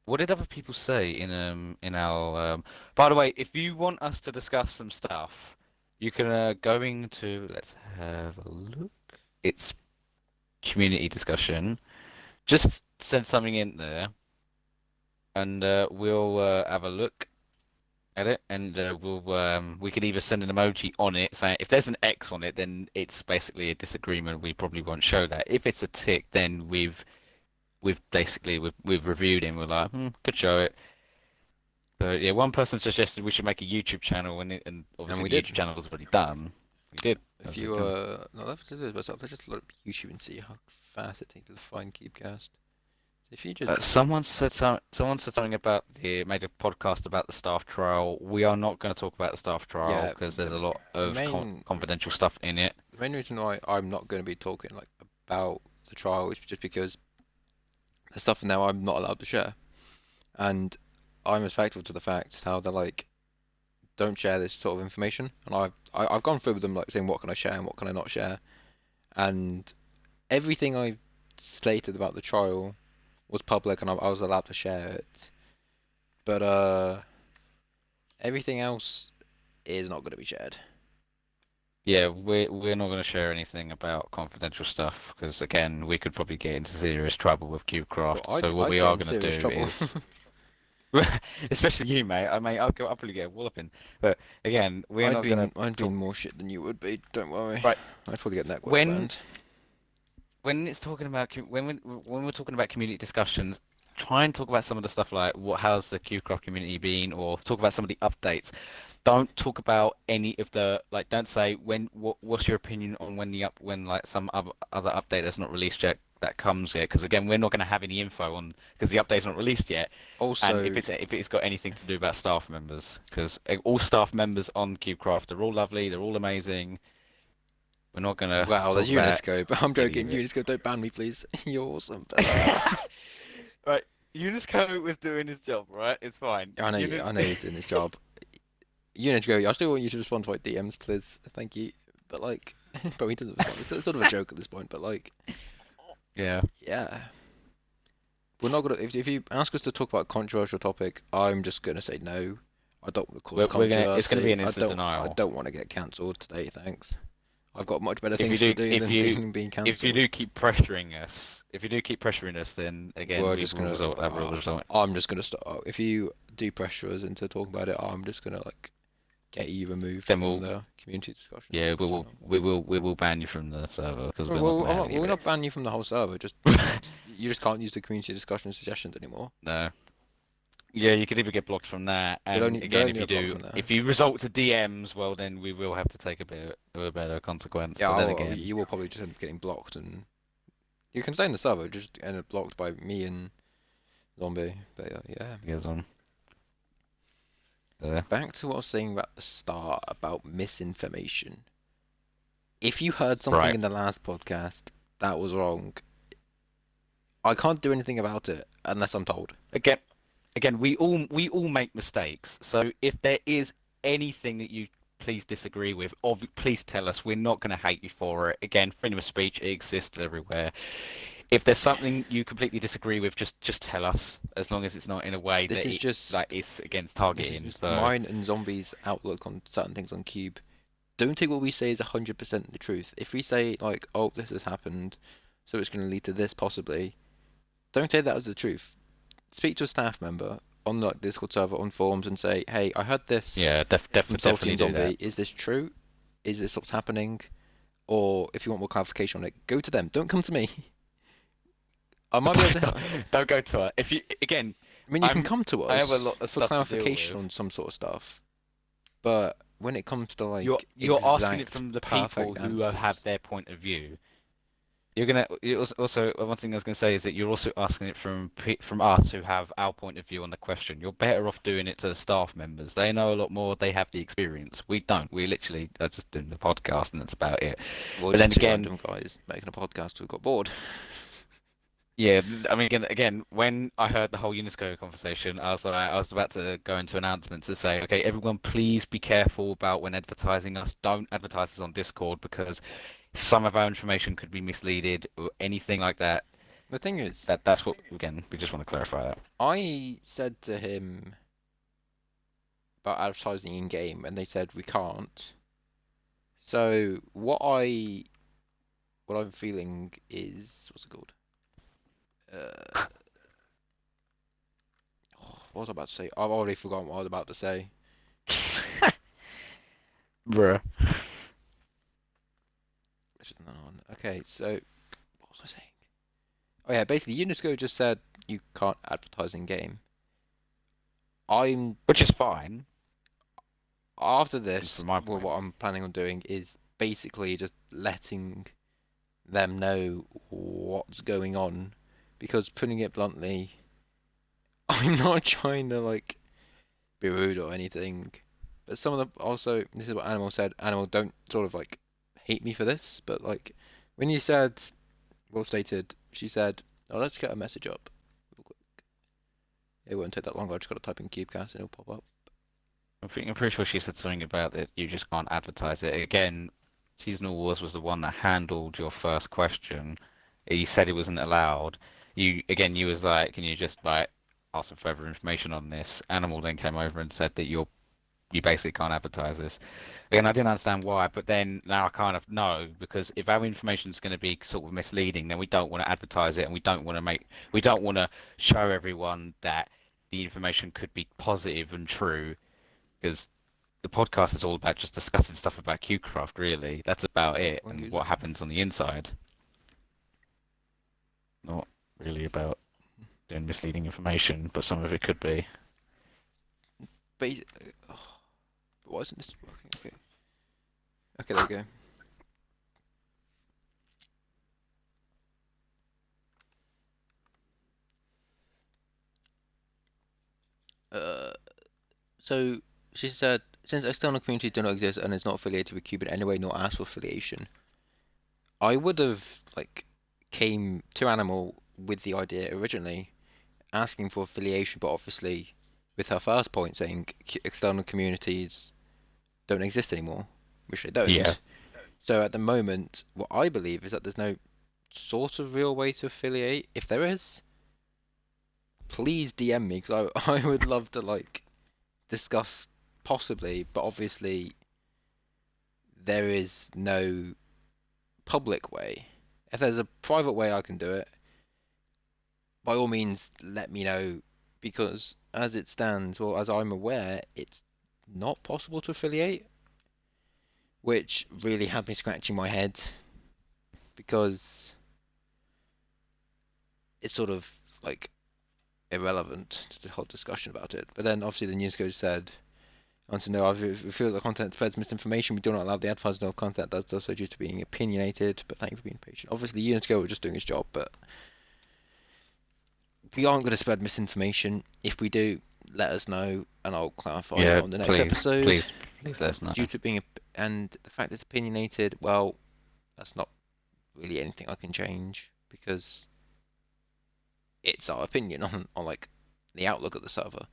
Speaker 2: what did other people say in our By the way, if you want us to discuss some stuff, you can going to let's have a look. It's community discussion. Just send something in there, and we'll have a look at it, and we could either send an emoji on it saying if there's an X on it, then it's basically a disagreement. We probably won't show that. If it's a tick, then we've reviewed it and we're like, could show it. But yeah, one person suggested we should make a YouTube channel, and
Speaker 1: And
Speaker 2: obviously
Speaker 1: we
Speaker 2: the
Speaker 1: did.
Speaker 2: YouTube channel was already done. We did.
Speaker 1: If
Speaker 2: As we've
Speaker 1: you
Speaker 2: done.
Speaker 1: no, let's just load up YouTube and see how fast it takes to find CubeCast. If you just
Speaker 2: Someone said something about made a podcast about the staff trial. We are not going to talk about the staff trial
Speaker 1: yeah,
Speaker 2: because there's a
Speaker 1: the
Speaker 2: lot
Speaker 1: the
Speaker 2: of
Speaker 1: main
Speaker 2: confidential stuff in it.
Speaker 1: the main reason why I'm not going to be talking like about the trial is just because the stuff in there I'm not allowed to share, and I'm respectful to the fact how they're like don't share this sort of information, and I've gone through with them like saying what can I share and what can I not share, and everything I stated about the trial was public and I was allowed to share it, but everything else is not going to be shared.
Speaker 2: Yeah, we're not going to share anything about confidential stuff because again, we could probably get into serious trouble with
Speaker 1: Well,
Speaker 2: CubeCraft. So what
Speaker 1: I'd
Speaker 2: we
Speaker 1: get
Speaker 2: are
Speaker 1: in
Speaker 2: going
Speaker 1: serious
Speaker 2: to do
Speaker 1: trouble.
Speaker 2: is, especially you, mate. I'll probably get a walloping. But again, we're not going to
Speaker 1: I'd be
Speaker 2: talk.
Speaker 1: more shit than you would be. Don't worry.
Speaker 2: Right.
Speaker 1: I'd probably get network
Speaker 2: When
Speaker 1: banned.
Speaker 2: when it's talking about when we're talking about community discussions, try and talk about some of the stuff like how's the QCraft community been, or talk about some of the updates. Don't talk about any of the like. Don't say what's your opinion on when like some other update that's not released yet that comes yet, because again we're not going to have any info on because the update's not released yet. And
Speaker 1: Also,
Speaker 2: if it's got anything to do about staff members, because all staff members on CubeCraft are all lovely, they're all amazing. We're not gonna
Speaker 1: wow, there's
Speaker 2: talk about
Speaker 1: Uniscope. I'm
Speaker 2: any
Speaker 1: joking.
Speaker 2: of it.
Speaker 1: Uniscope, don't ban me, please. You're awesome. But
Speaker 2: Right, Unisco was doing his job, right? It's fine.
Speaker 1: I know he's doing his job. Uniscope, I still want you to respond to my DMs, please. Thank you. But like, but he doesn't respond. It's sort of a joke at this point. But like,
Speaker 2: Yeah.
Speaker 1: yeah, we're not gonna. If you ask us to talk about a controversial topic, I'm just gonna say no. I don't want to cause
Speaker 2: We're gonna. It's gonna be
Speaker 1: controversy.
Speaker 2: an
Speaker 1: I
Speaker 2: instant
Speaker 1: don't. I
Speaker 2: denial.
Speaker 1: don't want to get cancelled today. Thanks. I've got much better
Speaker 2: If you
Speaker 1: things to
Speaker 2: do,
Speaker 1: do than being
Speaker 2: if you
Speaker 1: cancelled.
Speaker 2: do keep pressuring us, if you do keep pressuring us, then again
Speaker 1: We're
Speaker 2: we
Speaker 1: just
Speaker 2: will
Speaker 1: gonna.
Speaker 2: result. That will result.
Speaker 1: I'm just gonna start. If you do pressure us into talking about it, I'm just gonna like get you removed
Speaker 2: Then
Speaker 1: from
Speaker 2: we'll.
Speaker 1: the community
Speaker 2: Yeah,
Speaker 1: discussions channel.
Speaker 2: we will ban you from the server because we're not
Speaker 1: Well,
Speaker 2: gonna have any of
Speaker 1: we're
Speaker 2: it.
Speaker 1: not banning you from the whole server. Just you just can't use the community discussion suggestions anymore.
Speaker 2: No. Yeah, you could either get blocked from that, and
Speaker 1: You'll
Speaker 2: again,
Speaker 1: only get blocked from there.
Speaker 2: if you result to DMs, well, then we will have to take a better consequence.
Speaker 1: Yeah,
Speaker 2: But then again,
Speaker 1: you will probably just end up getting blocked, and you can stay in the server, just end up blocked by me and Zombie. But yeah.
Speaker 2: it goes on.
Speaker 1: Back to what I was saying about the start about misinformation. If you heard something
Speaker 2: Right.
Speaker 1: in the last podcast that was wrong, I can't do anything about it unless I'm told.
Speaker 2: Again, we all make mistakes. So if there is anything that you please disagree with, or please tell us. We're not going to hate you for it. Again, freedom of speech, it exists everywhere. If there's something you completely disagree with, just tell us. As long as it's not in a way
Speaker 1: This
Speaker 2: that
Speaker 1: is just
Speaker 2: it's against
Speaker 1: this is
Speaker 2: targeting.
Speaker 1: just
Speaker 2: So
Speaker 1: mine and Zombie's outlook on certain things on Cube. Don't take what we say as 100% the truth. If we say like, "Oh, this has happened, so it's going to lead to this possibly," don't take that as the truth. Speak to a staff member on the Discord server, on forums, and say, "Hey, I heard this
Speaker 2: yeah,
Speaker 1: from Salty
Speaker 2: definitely
Speaker 1: and
Speaker 2: do that.
Speaker 1: Zombie. Is this true? Is this what's happening?" Or if you want more clarification on it, go to them. Don't come to me. I might be able to.
Speaker 2: Don't go to her. If you again,
Speaker 1: I mean, you can
Speaker 2: I'm
Speaker 1: come to
Speaker 2: I have a
Speaker 1: us
Speaker 2: lot of
Speaker 1: for
Speaker 2: stuff to deal
Speaker 1: clarification
Speaker 2: with.
Speaker 1: on some sort of stuff, but when it comes to like
Speaker 2: You're asking it
Speaker 1: exact
Speaker 2: from the people
Speaker 1: perfect
Speaker 2: who have
Speaker 1: answers,
Speaker 2: their point of view. Also one thing I was gonna say is that you're also asking it from us who have our point of view on the question. You're better off doing it to the staff members. They know a lot more. They have the experience. We don't. We literally are just doing the podcast and that's about it.
Speaker 1: we're
Speaker 2: But then
Speaker 1: just two
Speaker 2: again,
Speaker 1: random guys making a podcast who got bored.
Speaker 2: yeah, I mean, again, when I heard the whole UNESCO conversation, I was about to go into announcements to say, okay, everyone, please be careful about when advertising us. Don't advertise us on Discord because some of our information could be misleaded or anything like that.
Speaker 1: The thing is,
Speaker 2: That's what, again, we just want to clarify that.
Speaker 1: I said to him about advertising in game, and they said we can't. So what I'm feeling is what's it called? Uh, what was I about to say? I've already forgotten what I was about to say.
Speaker 2: Bruh.
Speaker 1: Okay, so what was I saying? Oh yeah, basically UNESCO just said you can't advertise in game. I'm
Speaker 2: Which is fine,
Speaker 1: after this,
Speaker 2: from my
Speaker 1: well,
Speaker 2: point.
Speaker 1: what I'm planning on doing is basically just letting them know what's going on, because putting it bluntly, I'm not trying to like be rude or anything, but some of the also this is what Animal said. Animal, don't sort of like hate me for this, but like when you said well stated, she said, "Oh, let's get a message up real quick." It won't take that long. I just got to type in CubeCast and it'll pop up.
Speaker 2: I'm pretty sure she said something about that you just can't advertise it. Again, Seasonal Wars was the one that handled your first question. He said it wasn't allowed. You was like, can you just like ask for further information on this? Animal then came over and said that you basically can't advertise this. Again, I didn't understand why, but then now I kind of know because if our information is going to be sort of misleading, then we don't want to advertise it, and we don't want to show everyone that the information could be positive and true because the podcast is all about just discussing stuff about CubeCraft, really. That's about it
Speaker 1: One
Speaker 2: and
Speaker 1: user.
Speaker 2: what happens on the inside. Not really about doing misleading information, but some of it could be.
Speaker 1: Basi- why isn't this working? Okay. Okay, there you go. So she said, since external communities do not exist and is not affiliated with Cube in any way, nor asked for affiliation, I would have like came to Animal with the idea originally, asking for affiliation, but obviously with her first point saying external communities don't exist anymore, which they
Speaker 2: Yeah.
Speaker 1: don't. So at the moment, what I believe is that there's no sort of real way to affiliate. If there is, please DM me because I would love to like discuss possibly, but obviously there is no public way. If there's a private way I can do it, by all means, let me know, because as it stands, well, as I'm aware, it's not possible to affiliate, which really had me scratching my head because it's sort of like irrelevant to the whole discussion about it. But then obviously the news coach said, "Want to know if it feels like content spreads misinformation, we do not allow the advertisers to know if content does so due to being opinionated, but thank you for being patient." Obviously, Unisco was just doing his job, but we aren't going to spread misinformation. If we do, let us know, and I'll clarify it
Speaker 2: Yeah,
Speaker 1: on the next
Speaker 2: please,
Speaker 1: episode.
Speaker 2: please, please let us know.
Speaker 1: Due to being and the fact it's opinionated, well, that's not really anything I can change because it's our opinion on like the outlook of the server.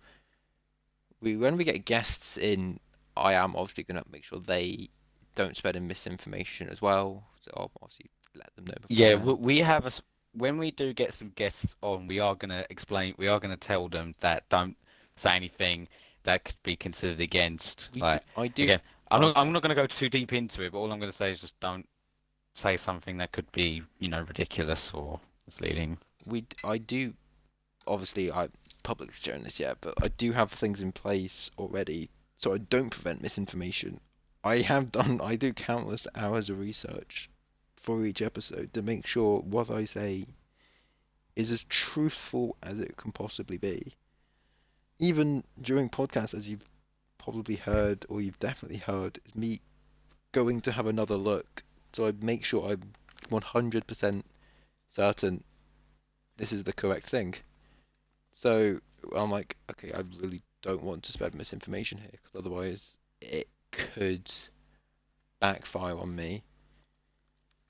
Speaker 1: When we get guests in, I am obviously going to make sure they don't spread in misinformation as well. So I'll obviously let them know
Speaker 2: Yeah,
Speaker 1: beforehand.
Speaker 2: we have when we do get some guests on, we are gonna explain, we are gonna tell them that don't say anything that could be considered against. Like
Speaker 1: I do.
Speaker 2: again,
Speaker 1: Oh,
Speaker 2: I'm not gonna go too deep into it, but all I'm gonna say is just don't say something that could be, ridiculous or misleading.
Speaker 1: I do. Obviously, I publicly sharing this yet, but I do have things in place already, so I don't prevent misinformation. I do countless hours of research for each episode to make sure what I say is as truthful as it can possibly be. Even during podcasts, as you've probably heard, or you've definitely heard, is me going to have another look. So I make sure I'm 100% certain this is the correct thing. So I'm like, okay, I really don't want to spread misinformation here because otherwise it could backfire on me,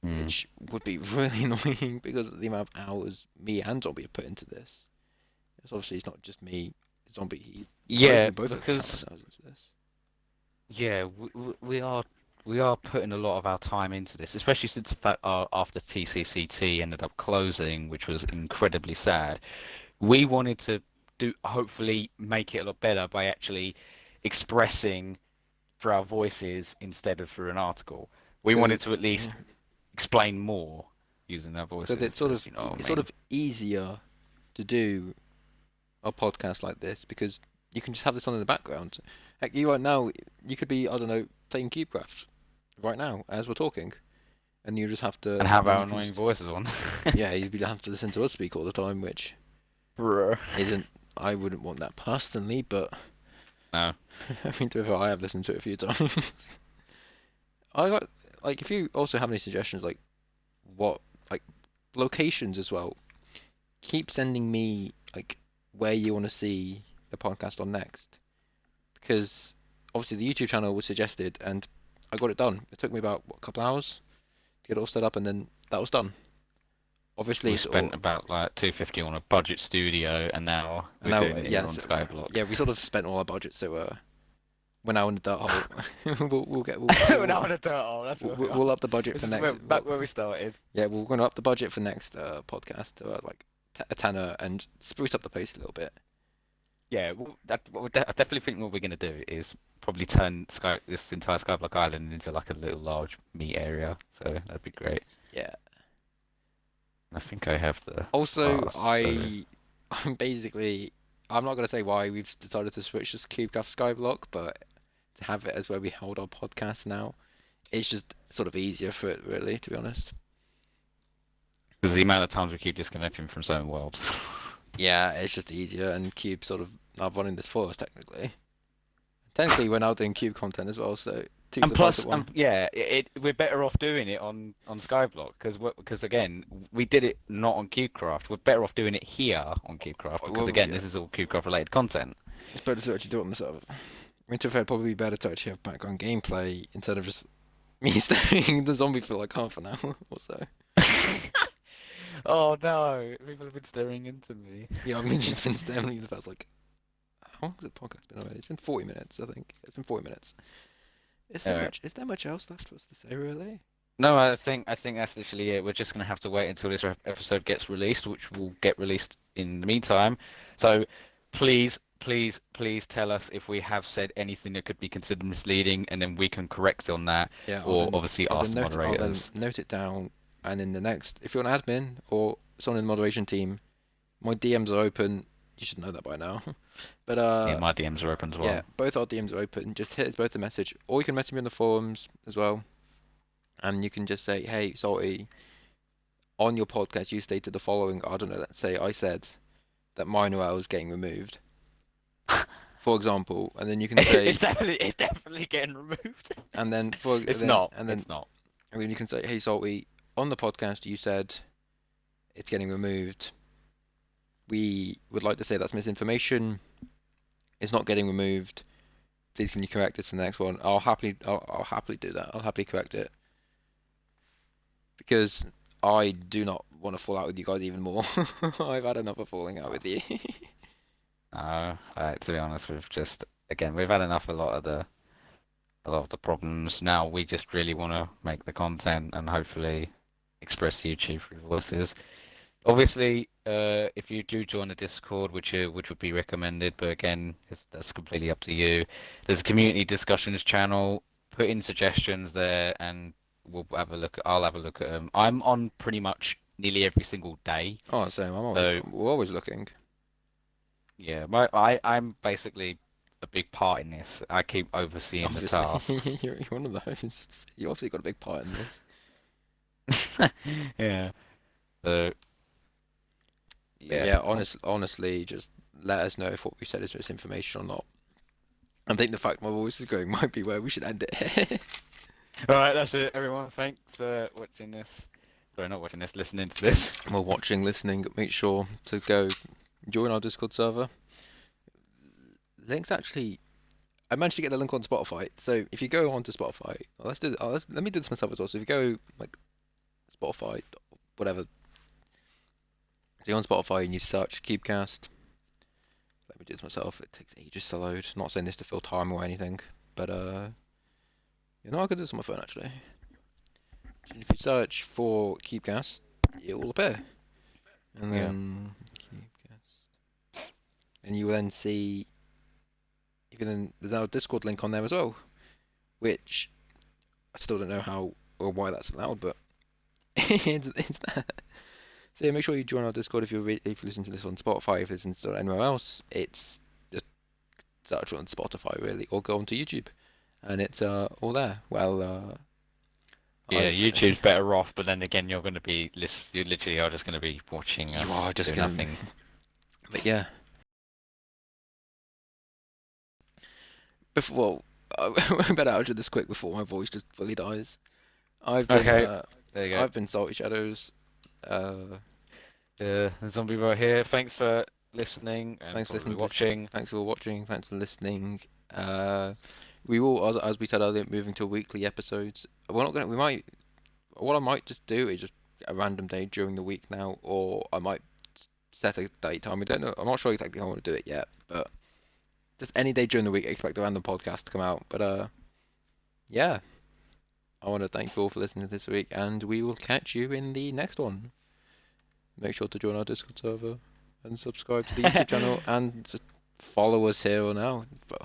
Speaker 2: Mm.
Speaker 1: which would be really annoying because of the amount of hours me and Zombie have put into this. It's obviously it's not just me, Zombie.
Speaker 2: Yeah,
Speaker 1: We both put countless
Speaker 2: because
Speaker 1: hours into this.
Speaker 2: yeah, we are putting a lot of our time into this, especially since the fact after TCCT ended up closing, which was incredibly sad. We wanted to hopefully make it a lot better by actually expressing through our voices instead of through an article. We
Speaker 1: Because
Speaker 2: wanted
Speaker 1: it's
Speaker 2: to at
Speaker 1: yeah,
Speaker 2: least explain more using our
Speaker 1: because
Speaker 2: voices, as you know what
Speaker 1: it's
Speaker 2: I
Speaker 1: sort
Speaker 2: mean.
Speaker 1: of easier to do a podcast like this because you can just have this on in the background. Like you right now, you could be I don't know playing CubeCraft right now as we're talking, and you just have to
Speaker 2: And have
Speaker 1: and
Speaker 2: our
Speaker 1: you can
Speaker 2: annoying
Speaker 1: just
Speaker 2: voices on.
Speaker 1: yeah you have to listen to us speak all the time, which
Speaker 2: Bruh.
Speaker 1: isn't I wouldn't want that personally, but
Speaker 2: No.
Speaker 1: I mean to be fair, I have listened to it a few times. I got like if you also have any suggestions like what like locations as well, keep sending me like where you want to see the podcast on next because obviously the YouTube channel was suggested and I got it done. It took me about a couple hours to get it all set up and then that was done. Obviously,
Speaker 2: We
Speaker 1: it's all
Speaker 2: spent about like 250 on a budget studio, and now
Speaker 1: and
Speaker 2: we're
Speaker 1: now
Speaker 2: doing it here on
Speaker 1: yes,
Speaker 2: Skyblock.
Speaker 1: yeah, we sort of spent all our budget, so we're now in the dirt hole. We'll get
Speaker 2: We're now in a dirt hole. That's where we are.
Speaker 1: we'll up the budget
Speaker 2: This
Speaker 1: for
Speaker 2: is
Speaker 1: next.
Speaker 2: back where we started.
Speaker 1: Yeah, we're going to up the budget for next podcast to like a tenner and spruce up the place a little bit.
Speaker 2: Yeah, well, I definitely think what we're gonna do is probably turn this entire Skyblock Island into like a little large meat area. So that'd be great.
Speaker 1: Yeah.
Speaker 2: I think I have the
Speaker 1: Also,
Speaker 2: pass. So
Speaker 1: I'm basically I'm not going to say why we've decided to switch to CubeCraft Skyblock, but to have it as where we hold our podcast now, it's just sort of easier for it, really, to be honest.
Speaker 2: because the amount of times we keep disconnecting from certain worlds.
Speaker 1: Yeah, it's just easier, and Cube sort of are running this for us technically. Technically, we're now doing Cube content as well, so two for
Speaker 2: And
Speaker 1: the price of
Speaker 2: plus,
Speaker 1: one.
Speaker 2: yeah, we're better off doing it on Skyblock because again, we did it not on CubeCraft. We're better off doing it here on CubeCraft because
Speaker 1: Well,
Speaker 2: again,
Speaker 1: yeah,
Speaker 2: this is all CubeCraft related content.
Speaker 1: it's better to actually do it on the server. I mean, to be fair, it'd probably be better to actually have background gameplay instead of just me staring at the zombie for like half an hour or so.
Speaker 2: Oh no, people have been staring into me.
Speaker 1: Yeah, I've literally just been staring at the past like how long has the podcast been already? It's been 40 minutes, I think. It's been 40 minutes.
Speaker 2: Alright.
Speaker 1: Is there much else left for us to say really?
Speaker 2: No, I think that's literally it. We're just gonna have to wait until this episode gets released, which will get released in the meantime. So please please tell us if we have said anything that could be considered misleading, and then we can correct on that,
Speaker 1: Yeah,
Speaker 2: or obviously ask the
Speaker 1: I'll then
Speaker 2: moderators.
Speaker 1: note it down, and in the next, if you're an admin or someone in the moderation team, my DMs are open. You should know that by now. But
Speaker 2: Yeah, my DMs are open as
Speaker 1: yeah,
Speaker 2: well.
Speaker 1: both our DMs are open. Just hit us both a message, or you can message me on the forums as well, and you can just say, "Hey, Salty, on your podcast you stated the following." I don't know. Let's say I said that Minuel is getting removed, for example, and then you can say,
Speaker 2: It's definitely getting removed.
Speaker 1: and then for
Speaker 2: It's
Speaker 1: then
Speaker 2: not.
Speaker 1: and then
Speaker 2: It's not.
Speaker 1: and then you can say, "Hey, Salty, on the podcast you said it's getting removed. We would like to say that's misinformation. It's not getting removed. Please can you correct it for the next one?" I'll happily do that. I'll happily correct it because I do not want to fall out with you guys even more. I've had enough of falling out with you.
Speaker 2: To be honest, we've had enough a lot of the problems. Now we just really want to make the content and hopefully express YouTube through voices. Obviously, if you do join the Discord, which would be recommended, but again, that's completely up to you. There's a community discussions channel. Put in suggestions there, and we'll have a look. I'll have a look at them. I'm on pretty much nearly every single day,
Speaker 1: Oh, same.
Speaker 2: so
Speaker 1: We're always looking.
Speaker 2: yeah, I'm basically a big part in this. I keep overseeing the
Speaker 1: Obviously,
Speaker 2: tasks.
Speaker 1: you're one of those. You obviously got a big part in this.
Speaker 2: Yeah. So
Speaker 1: But
Speaker 2: yeah.
Speaker 1: yeah, honestly, just let us know if what we said is misinformation or not. I think the fact my voice is going might be where we should end it.
Speaker 2: All right, that's it, everyone. Thanks for watching this. Sorry, not watching this, listening to this.
Speaker 1: While watching, listening, make sure to go join our Discord server. Links actually, I managed to get the link on Spotify. So if you go onto Spotify, let me do this myself as well. So if you go like Spotify, whatever, so you're on Spotify and you search CubeCast. Let me do this myself. It takes ages to load. Not saying this to fill time or anything, but you know I could do this on my phone actually. If you search for CubeCast, it will appear, and
Speaker 2: Yeah.
Speaker 1: then CubeCast, and you will then see. You can then there's our Discord link on there as well, which I still don't know how or why that's allowed, but it's there. So yeah, make sure you join our Discord if you listen to this on Spotify. If you listen to it anywhere else, it's just search on Spotify really, or go onto YouTube, and it's all there. Well,
Speaker 2: Yeah,
Speaker 1: I
Speaker 2: YouTube's better off, but then again, you literally are just going to be watching
Speaker 1: you
Speaker 2: us
Speaker 1: are just
Speaker 2: do
Speaker 1: gonna,
Speaker 2: nothing.
Speaker 1: but yeah. Before I better outro this quick before my voice just fully dies. I've been
Speaker 2: Okay,
Speaker 1: uh,
Speaker 2: there you go.
Speaker 1: I've been Salty Shadows. Uh,
Speaker 2: The zombie right here. Thanks for listening and
Speaker 1: thanks for
Speaker 2: probably
Speaker 1: listening.
Speaker 2: watching.
Speaker 1: Thanks for watching. Thanks for listening. We will, as we said earlier, moving to weekly episodes. We're not gonna. We might. What I might just do is just a random day during the week now, or I might set a date time. We don't know. I'm not sure exactly how I want to do it yet, but just any day during the week, expect a random podcast to come out. But yeah. I want to thank you all for listening this week, and we will catch you in the next one. Make sure to join our Discord server and subscribe to the YouTube channel and just follow us here or now. But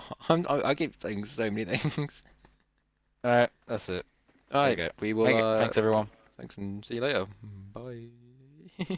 Speaker 1: I keep saying so many things.
Speaker 2: All right, that's it.
Speaker 1: All
Speaker 2: There you
Speaker 1: right,
Speaker 2: go.
Speaker 1: we will.
Speaker 2: Thanks everyone.
Speaker 1: Thanks and see you later. Bye.